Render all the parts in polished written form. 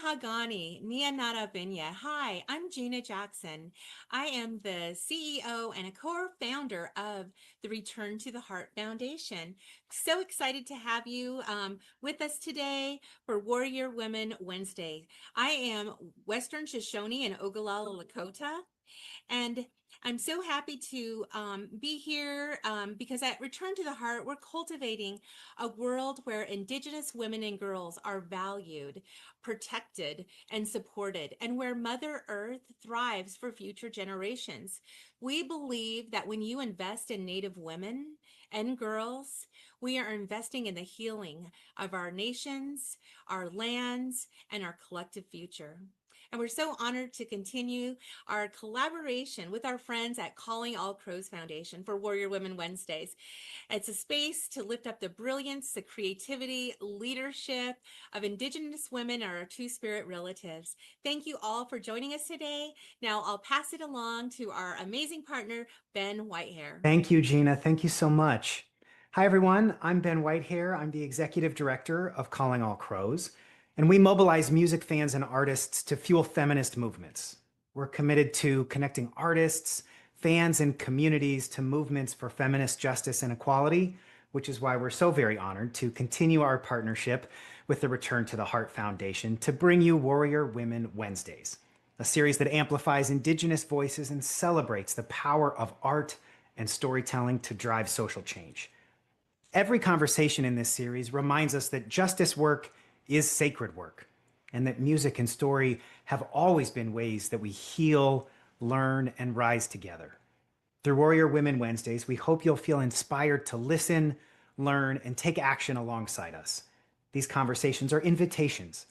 Mahagani, Nia Nara Binya. Hi, I'm Gina Jackson. I am the CEO and a co-founder of the Return to the Heart Foundation. So excited to have you with us today for Warrior Women Wednesday. I am Western Shoshone and Ogallala Lakota, and I'm so happy to be here because at Return to the Heart, we're cultivating a world where Indigenous women and girls are valued, protected, and supported, and where Mother Earth thrives for future generations. We believe that when you invest in Native women and girls, we are investing in the healing of our nations, our lands, and our collective future. And we're so honored to continue our collaboration with our friends at Calling All Crows Foundation for Warrior Women Wednesdays. It's a space to lift up the brilliance, the creativity, leadership of Indigenous women and our Two-Spirit relatives. Thank you all for joining us today. Now I'll pass it along to our amazing partner, Ben Whitehair. Thank you, Gina. Thank you so much. Hi, everyone. I'm Ben Whitehair. I'm the Executive Director of Calling All Crows, and we mobilize music fans and artists to fuel feminist movements. We're committed to connecting artists, fans, and communities to movements for feminist justice and equality, which is why we're so very honored to continue our partnership with the Return to the Heart Foundation to bring you Warrior Women Wednesdays, a series that amplifies Indigenous voices and celebrates the power of art and storytelling to drive social change. Every conversation in this series reminds us that justice work is sacred work, and that music and story have always been ways that we heal, learn, and rise together. Through Warrior Women Wednesdays, we hope you'll feel inspired to listen, learn, and take action alongside us. These conversations are invitations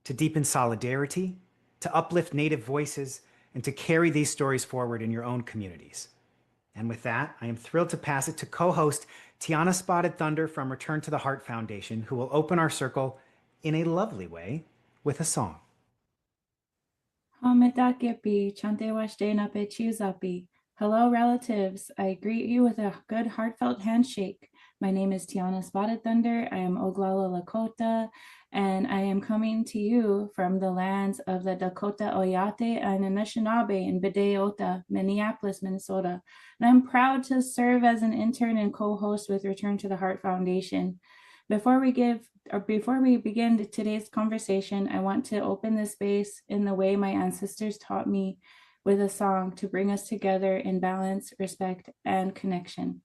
to deepen solidarity, to uplift Native voices, and to carry these stories forward in your own communities. And with that, I am thrilled to pass it to co-host Tiana Spotted Thunder from Return to the Heart Foundation, who will open our circle in a lovely way with a song. Hello, relatives. I greet you with a good, heartfelt handshake. My name is Tiana Spotted Thunder. I am Oglala Lakota, and I am coming to you from the lands of the Dakota Oyate and Anishinaabe in Bideota, Minneapolis, Minnesota. And I'm proud to serve as an intern and co-host with Return to the Heart Foundation. Before we begin today's conversation, I want to open this space in the way my ancestors taught me, with a song to bring us together in balance, respect, and connection.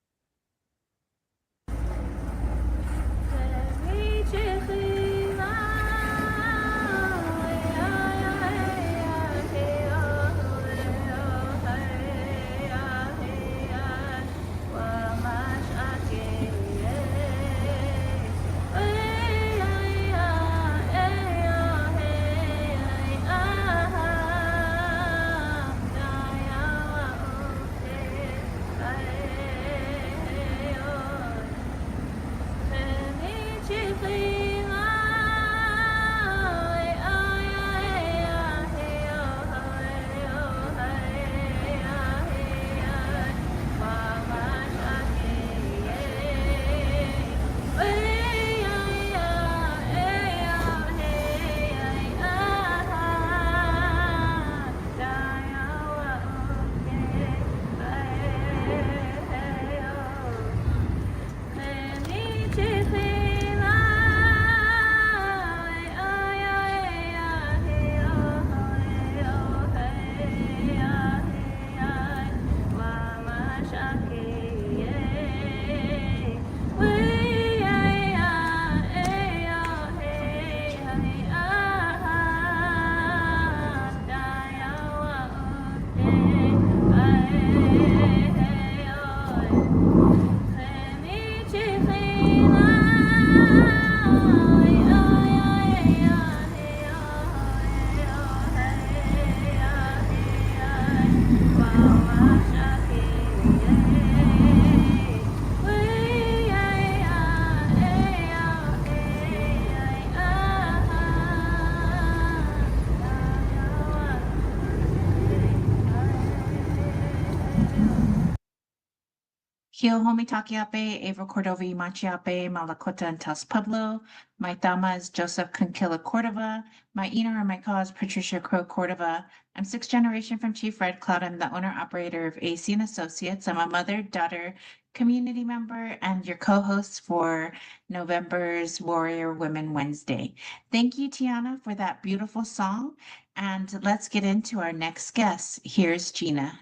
Hio Homi Takiape, Ava Cordovi Machiape, Malakota and Tus Pueblo. My Tama is Joseph Quintilla Cordova. My Ina or my Ka is Patricia Crow Cordova. I'm sixth generation from Chief Red Cloud. I'm the owner operator of AC and Associates. I'm a mother, daughter, community member, and your co-host for November's Warrior Women Wednesday. Thank you, Tiana, for that beautiful song. And let's get into our next guest. Here's Gina.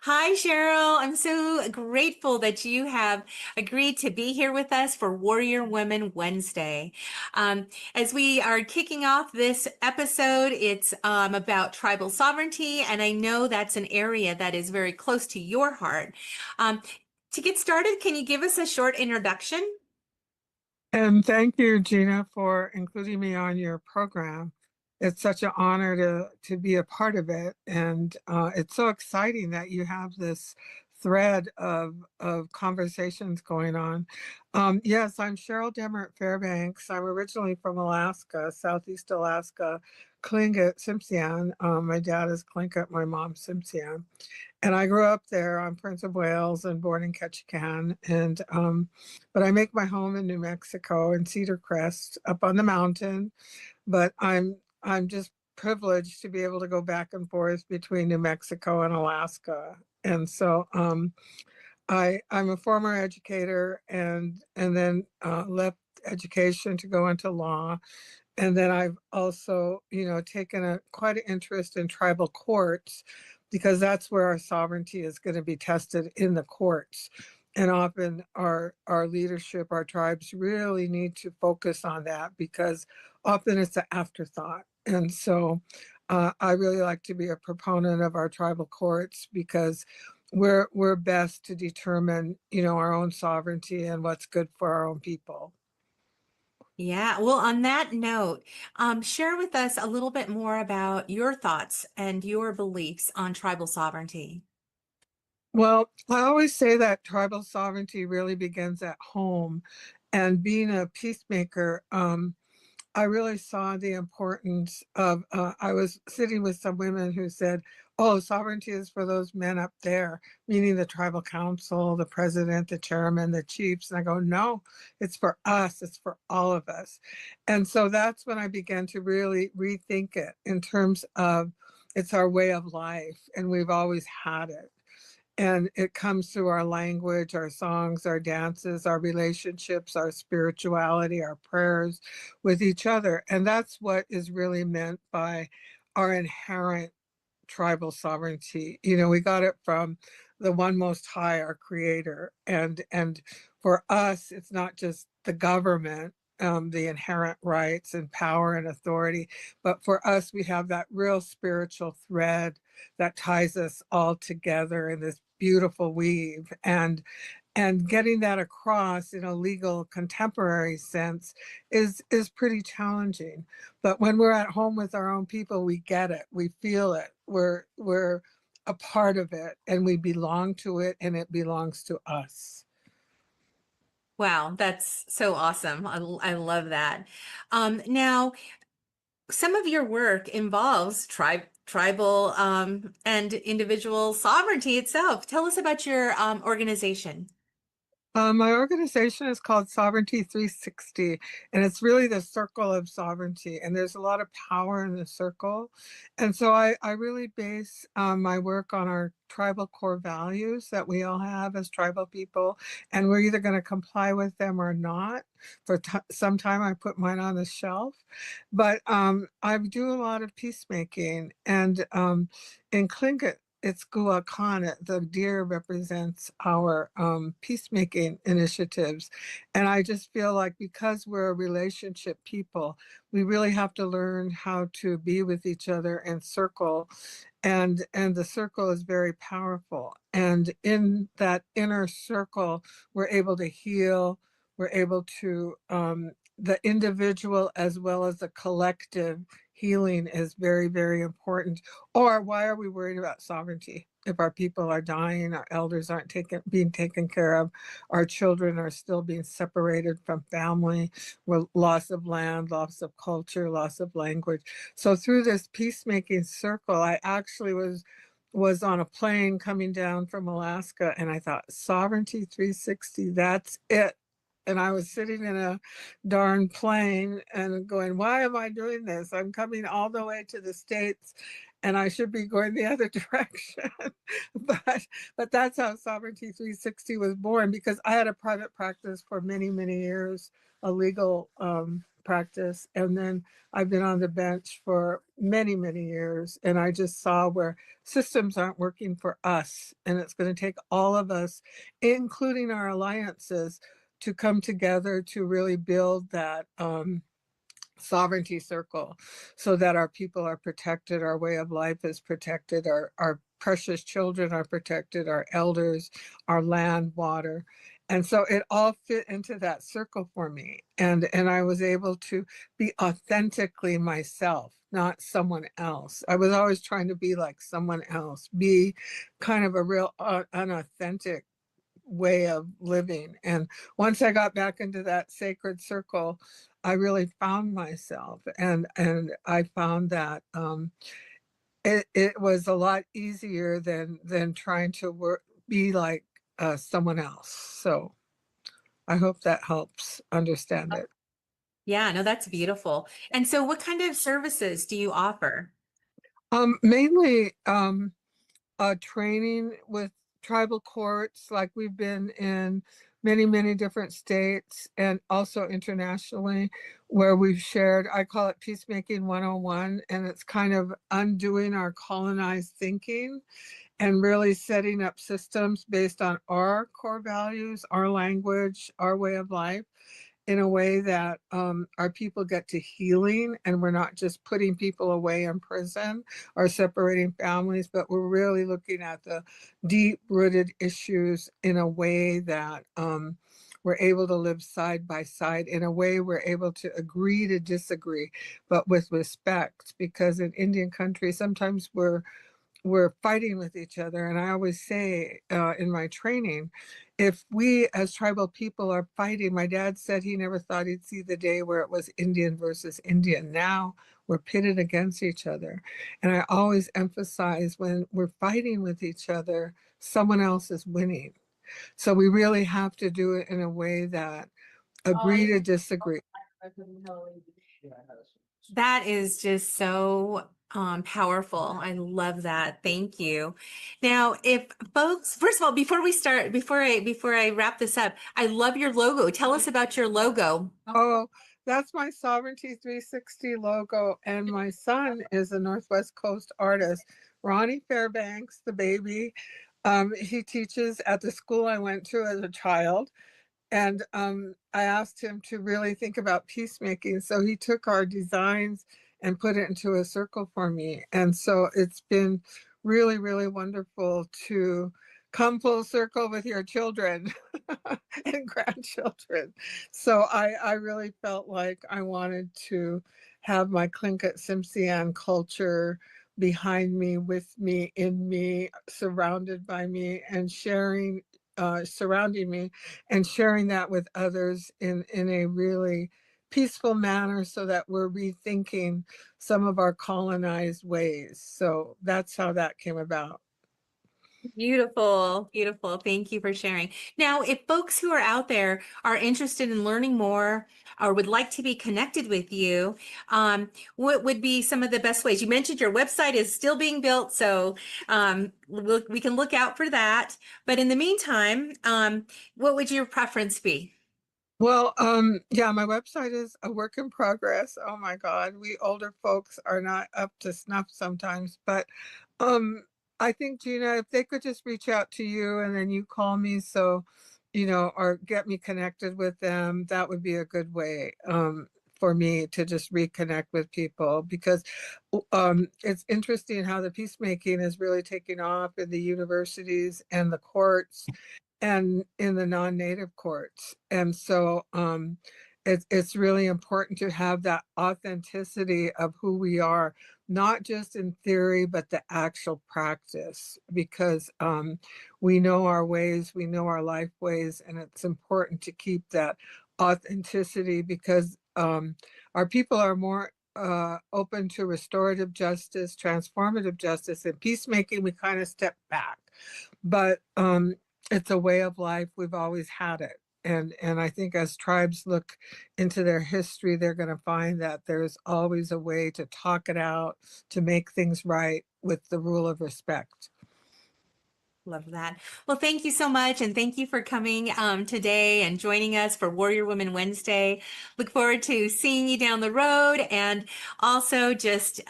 Hi, Cheryl. I'm so grateful that you have agreed to be here with us for Warrior Women Wednesday. As we are kicking off this episode, it's about tribal sovereignty, and I know that's an area that is very close to your heart. To get started, can you give us a short introduction? And thank you, Gina, for including me on your program. It's such an honor to be a part of it. And it's so exciting that you have this thread of conversations going on. Yes, I'm Cheryl Demert Fairbanks. I'm originally from Alaska, Southeast Alaska, Tlingit, Tsimshian. My dad is Tlingit, my mom Tsimshian. And I grew up there on Prince of Wales and born in Ketchikan. And but I make my home in New Mexico in Cedar Crest up on the mountain. But I'm just privileged to be able to go back and forth between New Mexico and Alaska. And so I'm a former educator and then left education to go into law. And then I've also, taken quite an interest in tribal courts because that's where our sovereignty is going to be tested in the courts. And often our leadership, our tribes really need to focus on that because often it's an afterthought. And so I really like to be a proponent of our tribal courts because we're best to determine, our own sovereignty and what's good for our own people. Yeah, well, on that note, share with us a little bit more about your thoughts and your beliefs on tribal sovereignty. Well, I always say that tribal sovereignty really begins at home. And being a peacemaker, I really saw the importance of, I was sitting with some women who said, oh, sovereignty is for those men up there, meaning the tribal council, the president, the chairman, the chiefs. And I go, no, it's for us. It's for all of us. And so that's when I began to really rethink it in terms of it's our way of life and we've always had it. And it comes through our language, our songs, our dances, our relationships, our spirituality, our prayers with each other. And that's what is really meant by our inherent tribal sovereignty. We got it from the one most high, our creator. And for us, it's not just the government, the inherent rights and power and authority, but for us, we have that real spiritual thread that ties us all together in this beautiful weave. And getting that across in a legal contemporary sense is pretty challenging. But when we're at home with our own people, we get it, we feel it, we're a part of it, and we belong to it, and it belongs to us. Wow, that's so awesome. I love that. Now, some of your work involves tribal and individual sovereignty itself. Tell us about your organization. My organization is called Sovereignty 360, and it's really the circle of sovereignty. And there's a lot of power in the circle. And so I really base my work on our tribal core values that we all have as tribal people. And we're either going to comply with them or not. For some time, I put mine on the shelf. But I do a lot of peacemaking. And in Tlingit, it's Guakan. The deer represents our peacemaking initiatives. And I just feel like because we're a relationship people, we really have to learn how to be with each other and circle. And the circle is very powerful. And in that inner circle, we're able to heal, we're able to, the individual as well as the collective healing is very, very important. Or why are we worried about sovereignty? If our people are dying, our elders aren't being taken care of, our children are still being separated from family, with loss of land, loss of culture, loss of language. So through this peacemaking circle, I actually was was on a plane coming down from Alaska, and I thought, Sovereignty 360, that's it. And I was sitting in a darn plane and going, why am I doing this? I'm coming all the way to the States and I should be going the other direction. but that's how Sovereignty 360 was born, because I had a private practice for many, many years, a legal practice. And then I've been on the bench for many, many years. And I just saw where systems aren't working for us. And it's going to take all of us, including our alliances, to come together to really build that sovereignty circle so that our people are protected, our way of life is protected, our precious children are protected, our elders, our land, water. And so it all fit into that circle for me. And I was able to be authentically myself, not someone else. I was always trying to be like someone else, be kind of a real unauthentic way of living. And once I got back into that sacred circle, I really found myself, and I found that it was a lot easier than trying to be like someone else. So I hope that helps understand it. Yeah, no, that's beautiful. And so what kind of services do you offer? Mainly training with tribal courts, like we've been in many, many different states and also internationally, where we've shared, I call it Peacemaking 101, and it's kind of undoing our colonized thinking and really setting up systems based on our core values, our language, our way of life, in a way that our people get to healing, and we're not just putting people away in prison or separating families, but we're really looking at the deep-rooted issues in a way that we're able to live side by side, in a way we're able to agree to disagree, but with respect. Because in Indian country, sometimes we're fighting with each other. And I always say in my training, if we as tribal people are fighting, my dad said he never thought he'd see the day where it was Indian versus Indian. Now we're pitted against each other. And I always emphasize, when we're fighting with each other, someone else is winning. So we really have to do it in a way that agree to disagree. That is just so powerful. I love that. Thank you. Now, if folks, first of all, before we start, before I wrap this up, I love your logo. Tell us about your logo. Oh, that's my Sovereignty 360 logo. And my son is a Northwest Coast artist, Ronnie Fairbanks, the baby. He teaches at the school I went to as a child. And I asked him to really think about peacemaking. So he took our designs and put it into a circle for me. And so it's been really, really wonderful to come full circle with your children and grandchildren. So I really felt like I wanted to have my Tlingit Tsimshian culture behind me, with me, in me, surrounded by me, and sharing, surrounding me, and sharing that with others in a really peaceful manner, so that we're rethinking some of our colonized ways. So that's how that came about. Beautiful, beautiful. Thank you for sharing. Now, if folks who are out there are interested in learning more or would like to be connected with you, what would be some of the best ways? You mentioned your website is still being built, so we can look out for that. But in the meantime, what would your preference be? Well, yeah, my website is a work in progress. Oh my God, we older folks are not up to snuff sometimes. But um, I think, Gina, if they could just reach out to you and then you call me, so, or get me connected with them, that would be a good way for me to just reconnect with people. Because it's interesting how the peacemaking is really taking off in the universities and the courts and in the non-native courts. And so it's really important to have that authenticity of who we are, not just in theory, but the actual practice, because we know our ways, we know our life ways, and it's important to keep that authenticity, because our people are more open to restorative justice, transformative justice, and peacemaking, we kind of step back. But it's a way of life. We've always had it. And I think as tribes look into their history, they're going to find that there's always a way to talk it out, to make things right with the rule of respect. Love that. Well, thank you so much. And thank you for coming today and joining us for Warrior Women Wednesday. Look forward to seeing you down the road, and also just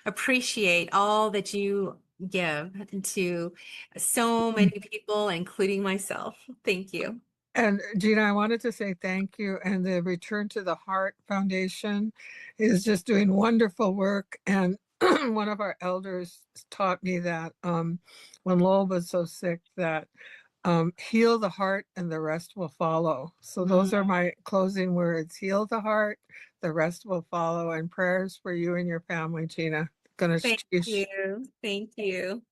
appreciate all that you give to so many people, including myself. Thank you. And Gina, I wanted to say thank you. And the Return to the Heart Foundation is just doing wonderful work. And one of our elders taught me that when Lowell was so sick, that heal the heart and the rest will follow. So those are my closing words. Heal the heart, the rest will follow. And prayers for you and your family, Gina. Thank you. Thank you.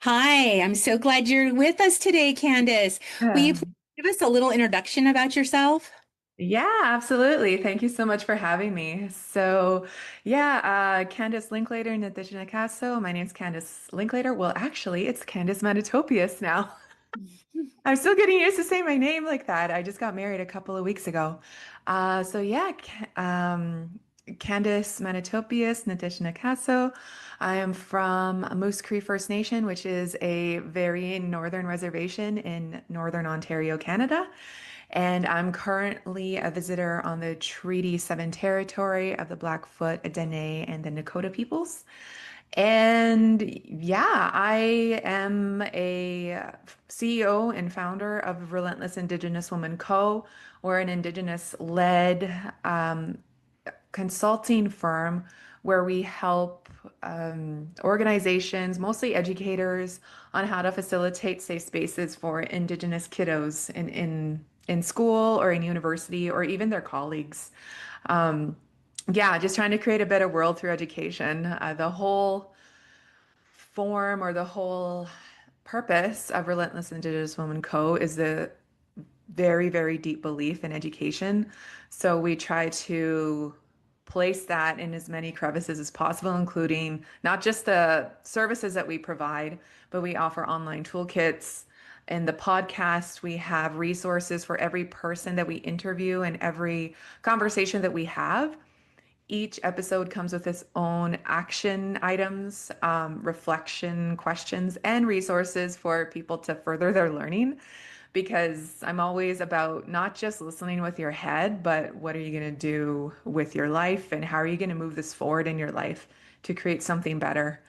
Hi, I'm so glad you're with us today, Candace. Will you please give us a little introduction about yourself? Yeah, absolutely. Thank you so much for having me. So, yeah, Candace Linklater, Nadishna Casso. My name's Candace Linklater. Well, actually, it's Candace Manitopius now. I'm still getting used to saying my name like that. I just got married a couple of weeks ago. So yeah, Candace Manitopius, Nadishna Casso. I am from Moose Cree First Nation, which is a very northern reservation in Northern Ontario, Canada. And I'm currently a visitor on the Treaty 7 territory of the Blackfoot, Dene, and the Nakota peoples. And yeah, I am a CEO and founder of Relentless Indigenous Woman Co. We're an Indigenous-led consulting firm where we help organizations, mostly educators, on how to facilitate safe spaces for Indigenous kiddos in school or in university or even their colleagues. Yeah, just trying to create a better world through education. The whole form or the whole purpose of Relentless Indigenous Woman Co. is the very, very deep belief in education. So we try to place that in as many crevices as possible, including not just the services that we provide, but we offer online toolkits. In the podcast, we have resources for every person that we interview and every conversation that we have. Each episode comes with its own action items, reflection questions, and resources for people to further their learning. Because I'm always about not just listening with your head, but what are you going to do with your life, and how are you going to move this forward in your life to create something better?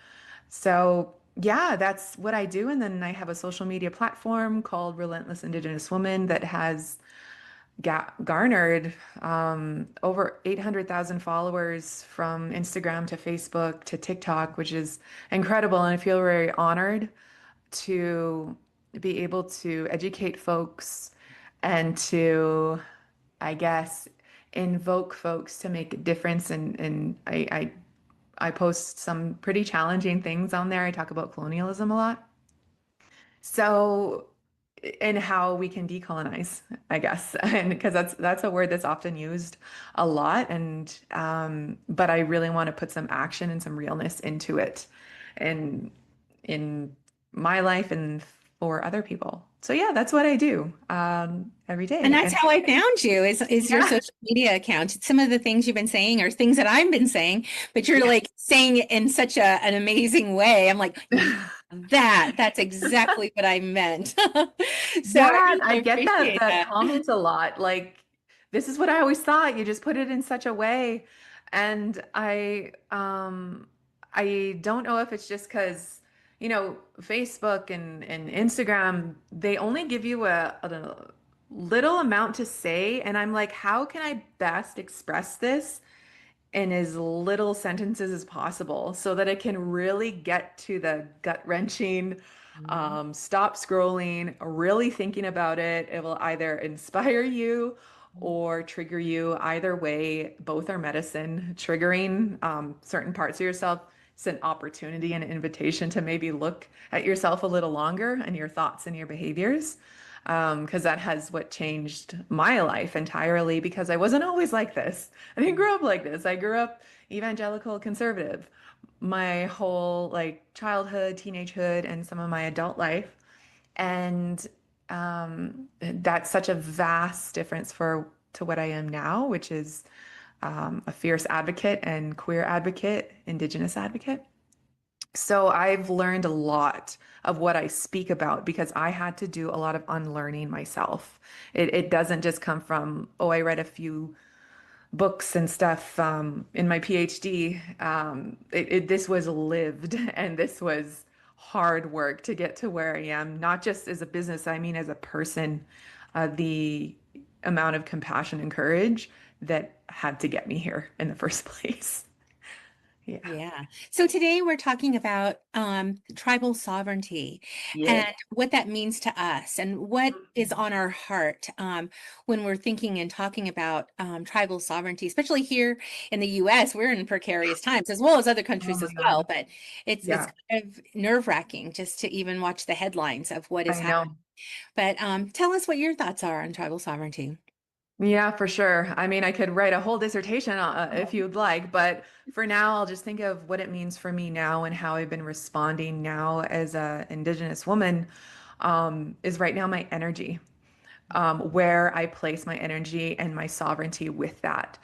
So, yeah, that's what I do. And then I have a social media platform called Relentless Indigenous Woman that has garnered over 800,000 followers from Instagram to Facebook to TikTok, which is incredible. And I feel very honored to be able to educate folks and to, I guess, invoke folks to make a difference. And I post some pretty challenging things on there. I talk about colonialism a lot. So, and how we can decolonize, I guess, and because that's a word that's often used a lot, and but I really want to put some action and some realness into it, and in my life and for other people. So yeah, that's what I do every day. And that's how I found you is your Yeah. social media account. Some of the things you've been saying are things that I've been saying, but you're like saying it in such an amazing way. I'm like, that's exactly what I meant. So Yeah, I I get appreciate that that. comment a lot. Like, this is what I always thought. You just put it in such a way. And I don't know if it's just because, Facebook and Instagram, they only give you a little amount to say. And I'm like, how can I best express this in as little sentences as possible so that it can really get to the gut-wrenching, stop scrolling, really thinking about it. It will either inspire you or trigger you. Either way, both are medicine. Triggering certain parts of yourself is an opportunity and an invitation to maybe look at yourself a little longer and your thoughts and your behaviors. because that has what changed my life entirely because I wasn't always like this. I didn't grow up like this. I grew up evangelical conservative my whole like childhood, teenagehood, and some of my adult life. And that's such a vast difference for to what I am now, which is a fierce advocate and queer advocate, Indigenous advocate. So I've learned a lot of what I speak about because I had to do a lot of unlearning myself. It doesn't just come from, oh, I read a few books and stuff in my PhD. This was lived and this was hard work to get to where I am, not just as a business, I mean, as a person. The amount of compassion and courage that had to get me here in the first place. Yeah. Yeah. So today we're talking about tribal sovereignty Yeah. and what that means to us and what is on our heart when we're thinking and talking about tribal sovereignty, especially here in the US. We're in precarious times as well as other Oh countries my as God. well, but it's Yeah, kind of nerve-wracking just to even watch the headlines of what is I happening. know. But tell us what your thoughts are on tribal sovereignty. Yeah, for sure. I mean, I could write a whole dissertation if you'd like, but for now, I'll just think of what it means for me now and how I've been responding now as a Indigenous woman, is right now my energy, where I place my energy and my sovereignty with that.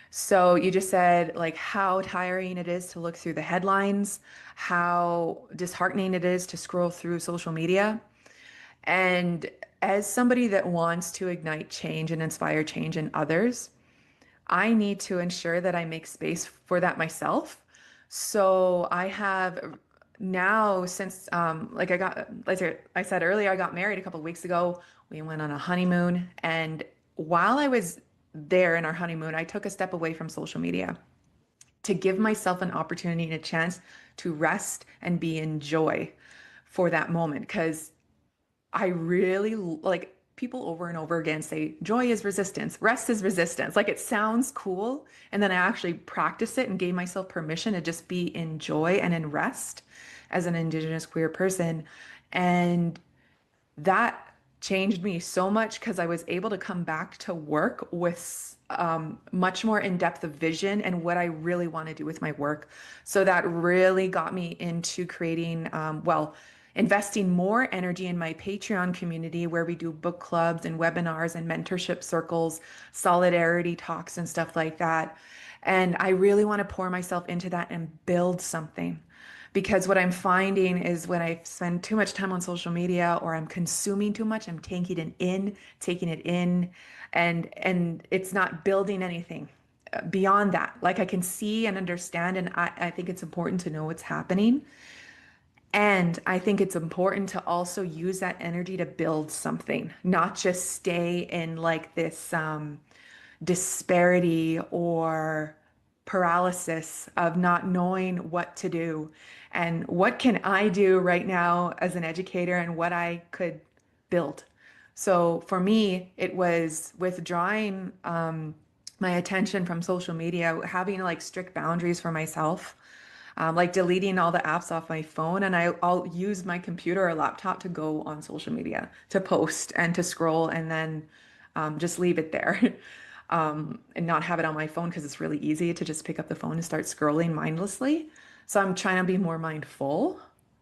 So you just said like how tiring it is to look through the headlines, how disheartening it is to scroll through social media. And as somebody that wants to ignite change and inspire change in others, I need to ensure that I make space for that myself. So I have now since like I said earlier, I got married a couple of weeks ago. We went on a honeymoon, and while I was there in our honeymoon, I took a step away from social media to give myself an opportunity and a chance to rest and be in joy for that moment because I really like people over and over again say joy is resistance, rest is resistance. Like it sounds cool. And then I actually practiced it and gave myself permission to just be in joy and in rest as an Indigenous queer person. And that changed me so much because I was able to come back to work with much more in-depth of vision and what I really want to do with my work. So that really got me into creating, investing more energy in my Patreon community where we do book clubs and webinars and mentorship circles, solidarity talks and stuff like that. And I really want to pour myself into that and build something. Because what I'm finding is when I spend too much time on social media or I'm consuming too much, I'm taking it in, and it's not building anything beyond that. Like I can see and understand, and I think it's important to know what's happening. And I think it's important to also use that energy to build something, not just stay in like this disparity or paralysis of not knowing what to do and what can I do right now as an educator and what I could build. So for me, it was withdrawing my attention from social media, having like strict boundaries for myself, like deleting all the apps off my phone, and I'll use my computer or laptop to go on social media, to post and to scroll, and then just leave it there. And not have it on my phone because it's really easy to just pick up the phone and start scrolling mindlessly. So I'm trying to be more mindful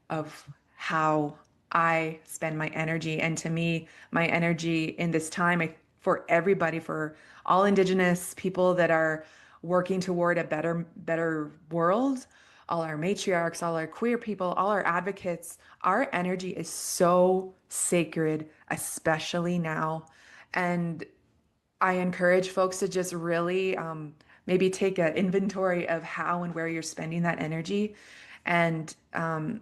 of how I spend my energy. And to me, my energy in this time, for everybody, for all Indigenous people that are working toward a better world, all our matriarchs, all our queer people, all our advocates, our energy is so sacred, especially now. And I encourage folks to just really maybe take an inventory of how and where you're spending that energy. And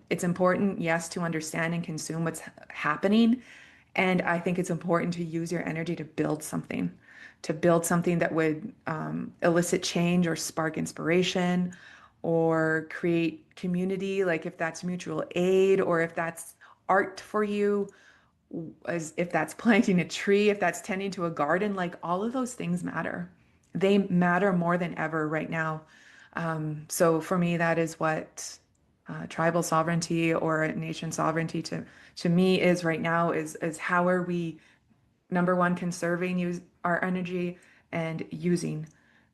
it's important, yes, to understand and consume what's happening. And I think it's important to use your energy to build something that would elicit change or spark inspiration or create community, like if that's mutual aid or if that's art for you, as if that's planting a tree, if that's tending to a garden, like all of those things matter. They matter more than ever right now. So for me, that is what tribal sovereignty or nation sovereignty to me is right now is how are we, number one, conserving our energy and using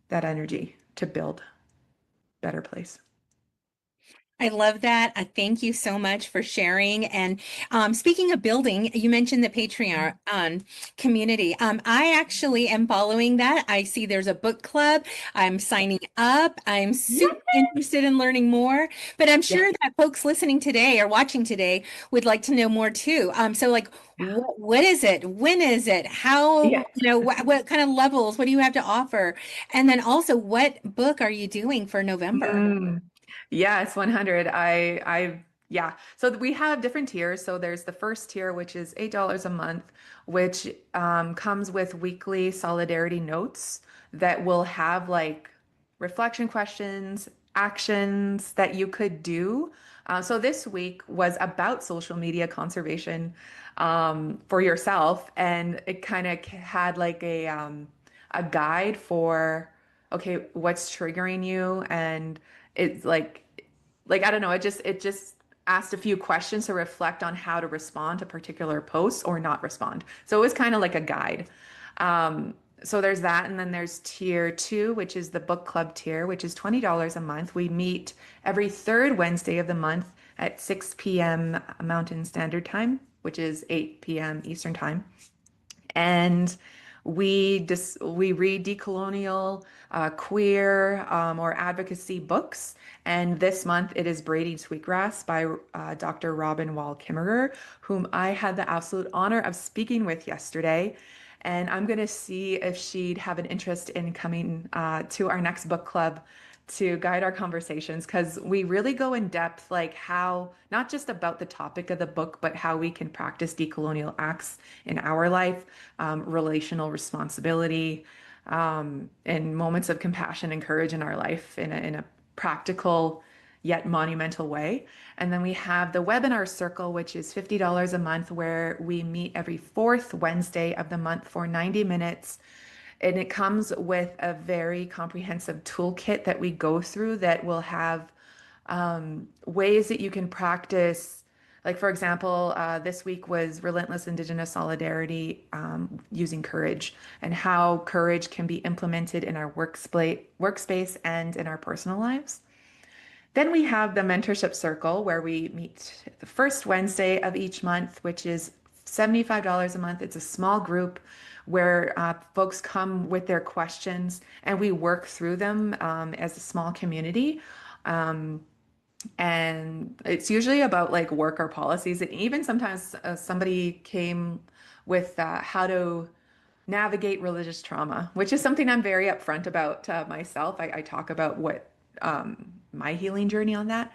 that energy to build a better place. I love that. Thank you so much for sharing. And speaking of building, you mentioned the Patreon community. I actually am following that. I see there's a book club. I'm signing up. I'm super interested in learning more. But I'm sure that folks listening today or watching today would like to know more too. So like, what is it? When is it? How, what kind of levels? What do you have to offer? And then also, what book are you doing for November? Yes, 100. Yeah. So we have different tiers. So there's the first tier, which is $8 a month, which comes with weekly solidarity notes that will have like reflection questions, actions that you could do. So this week was about social media conservation for yourself, and it kind of had like a guide for, okay, what's triggering you, and it's like I don't know, it just asked a few questions to reflect on how to respond to particular posts or not respond. So it was kind of like a guide. So there's that, and then there's tier 2, which is the book club tier, which is $20 a month. We meet every third Wednesday of the month at 6 p.m. Mountain Standard Time, which is 8 p.m. Eastern Time. And we read decolonial, queer, or advocacy books. And this month it is Braiding Sweetgrass by Dr. Robin Wall Kimmerer, whom I had the absolute honor of speaking with yesterday. And I'm going to see if she'd have an interest in coming to our next book club to guide our conversations, because we really go in depth, like how, not just about the topic of the book, but how we can practice decolonial acts in our life, relational responsibility, and moments of compassion and courage in our life in a practical yet monumental way. And then we have the webinar circle, which is $50 a month, where we meet every fourth Wednesday of the month for 90 minutes. And it comes with a very comprehensive toolkit that we go through that will have ways that you can practice. Like, for example, this week was Relentless Indigenous Solidarity using courage, and how courage can be implemented in our workspace and in our personal lives. Then we have the mentorship circle, where we meet the first Wednesday of each month, which is $75 a month. It's a small group where folks come with their questions and we work through them as a small community. And it's usually about like work or policies. And even sometimes somebody came with how to navigate religious trauma, which is something I'm very upfront about myself. I talk about what my healing journey on that.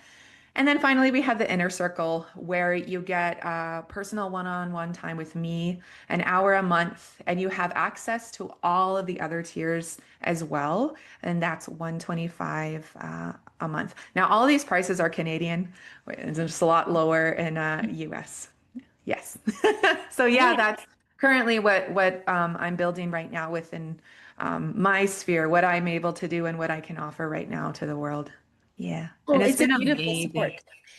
And then finally, we have the inner circle, where you get personal one-on-one time with me, an hour a month, and you have access to all of the other tiers as well. And that's $125 a month. Now, all of these prices are Canadian. It's just a lot lower in US. Yes. So yeah, that's currently what I'm building right now within my sphere, what I'm able to do and what I can offer right now to the world. Yeah. Well, and it's been a beautiful amazing. support.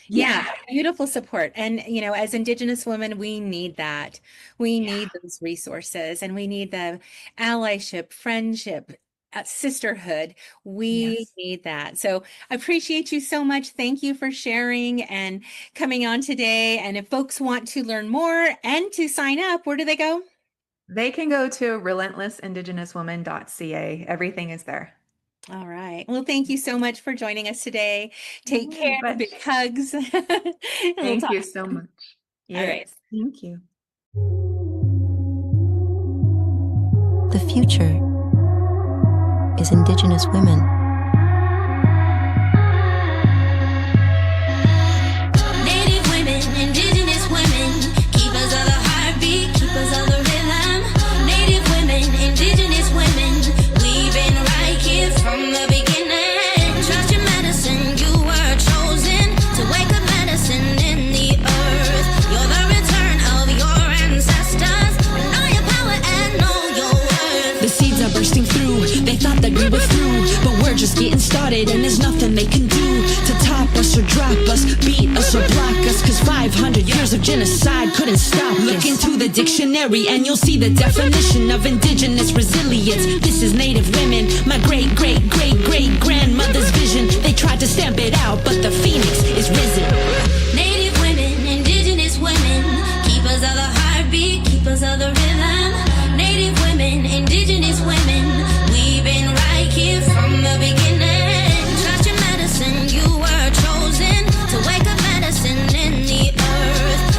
Yeah, beautiful support. And, you know, as Indigenous women, we need that. We need those resources, and we need the allyship, friendship, sisterhood. We need that. So I appreciate you so much. Thank you for sharing and coming on today. And if folks want to learn more and to sign up, where do they go? They can go to relentlessindigenouswoman.ca. Everything is there. All right. Well, thank you so much for joining us today. Take care. But Big hugs. thank you so much. Yes. All right. Thank you. The future is Indigenous women. Native women, Indigenous women, keepers of the heartbeat, keepers of the rhythm. Native women, Indigenous women, we've been right here from the beginning. Trust your medicine, you were chosen to wake up medicine in the earth. You're the return of your ancestors. Know your power and know your worth. The seeds are bursting through. They thought that we were through, but we're just getting started, and there's nothing they can do to top us or drop us. years of genocide couldn't stop this. Look into the dictionary and you'll see the definition of indigenous resilience. This is Native women, my great-great-great-great-grandmother's vision. They tried to stamp it out, but the phoenix is risen. Native women, indigenous women, keepers of the heartbeat, keepers of the rhythm. Native women, indigenous women, we've been right here from the beginning. Trust your medicine, you were chosen to wake up medicine in the earth.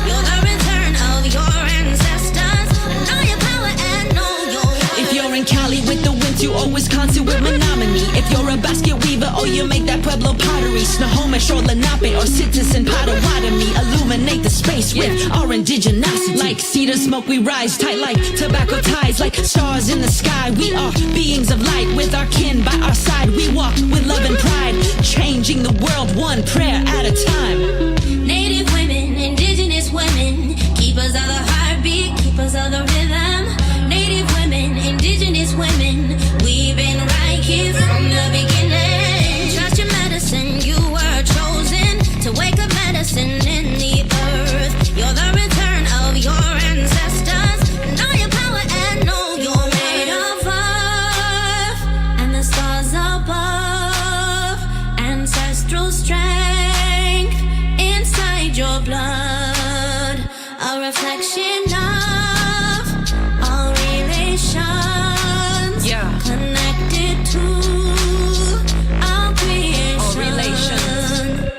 You're the return of your ancestors. Know your power and know your worth. If you're in Cali with the winds, you or Wisconsin with Menominee. If you're a basket weaver, or you make that Pueblo pottery, Snohomish or Lenape or Citizen Potawatomi, illuminate the space with our indigenosity. Like cedar smoke, we rise tight like tobacco ties, like stars in the sky. We are beings of light with our kin by our side. We walk with love and pride, changing the world one prayer at a time. Native women, indigenous women, keepers of the heartbeat, keepers of the rhythm. Native women, indigenous women, we've been right here from the beginning. Trust your medicine, you were chosen to wake up medicine in the earth. You're the return of your ancestors. Know your power and know your made of earth and the stars above. Ancestral strength inside your blood, a reflection of all relations. Yeah. Connected to all creation. All relations.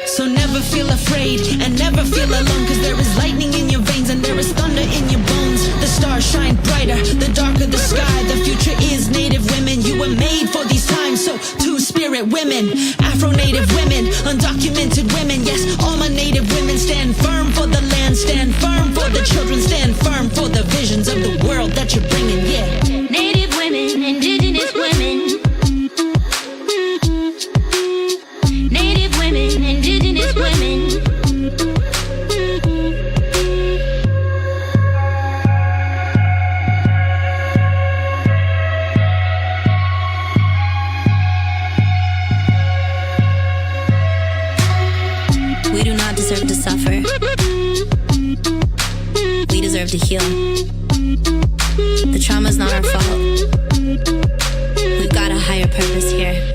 So never feel afraid and never feel alone, cause there is lightning in your veins and there is thunder in your bones. The stars shine brighter, the darker the sky. The future is Native women. You were made for these times. So two-spirit women, Afro-Native women, undocumented women. Yes, all my Native women stand firm for the land, stand firm for the children, stand firm for the visions of the world that you're bringing. Yeah. Native women, indigenous women. Native women, indigenous women. We do not deserve to suffer. We deserve to heal. The trauma's not our fault. We've got a higher purpose here.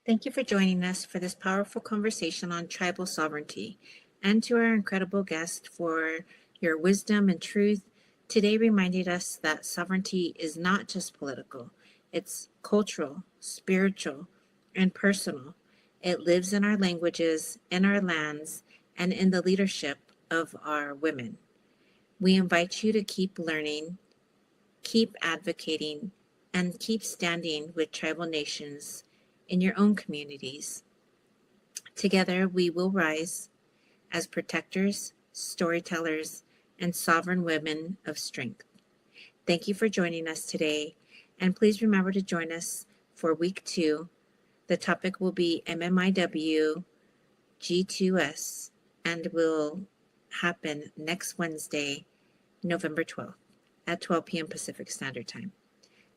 Thank you for joining us for this powerful conversation on tribal sovereignty, and to our incredible guest for your wisdom and truth. Today reminded us that sovereignty is not just political, it's cultural, spiritual, and personal. It lives in our languages, in our lands, and in the leadership of our women. We invite you to keep learning, keep advocating, and keep standing with tribal nations in your own communities. Together, we will rise as protectors, storytellers, and sovereign women of strength. Thank you for joining us today, and please remember to join us for week 2. The topic will be MMIW G2S and will happen next Wednesday, November 12th at 12 p.m. Pacific Standard Time.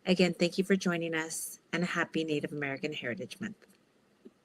Again, thank you for joining us, and a happy Native American Heritage Month.